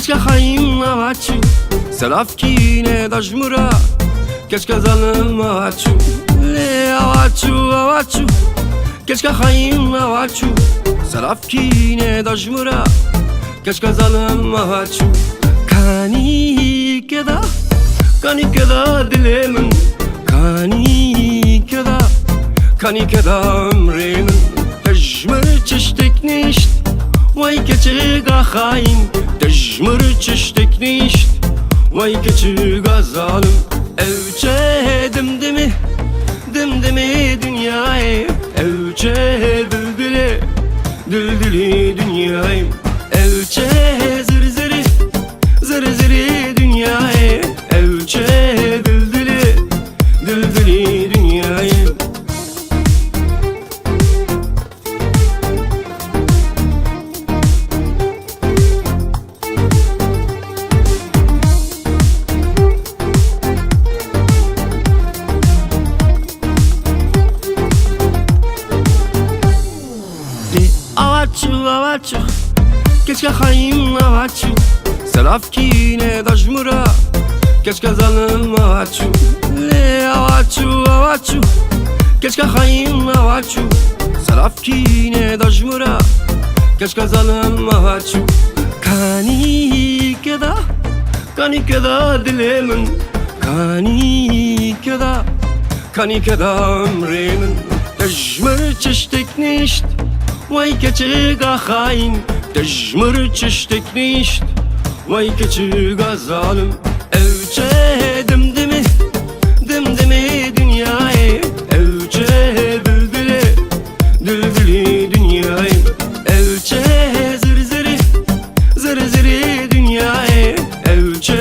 Keşke hayim avaçu Serafkine dajmura Keşke zalim avaçu Le avaçu Keşke hayim avaçu Serafkine dajmura Keşke zalim avaçu Kani keda dilimin Kani keda ömrimin Tejmir çiştik nişt Vay keçiga hain Tejmir çiştik nişt Vay keçiga zalim Evçe dimdimi dünyayı Evçe düldülü dünyayı Evçe zır dünyayı Evçe düldülü dünyayı Avaçu Keşke hayim avaçu Serafkine dajmura Keşke zalim avaçu Le avaçu Keşke hayim avaçu Serafkine dajmura Keşke zalim avaçu Kani keda dilimin Kani keda ömrimin Tejmir çiştik nişt Vay keçiga hain Tejmir çiştik nişt Vay keçiga zalim Evçe dimdimi dünyayı Evçe düldülü dünyayı Evçe zır dünyayı Evçe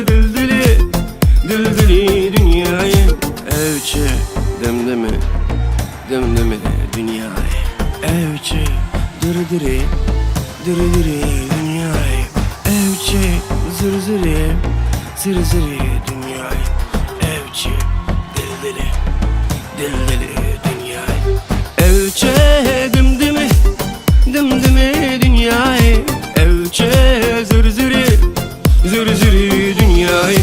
düldülü dünyayı Evçe dimdimi dünyayı Evçe dırı dünyayı Evçe zır dünyayı Evçe dildili dünyayı Evçe dimdimi dünyayı Evçe zır dünyayı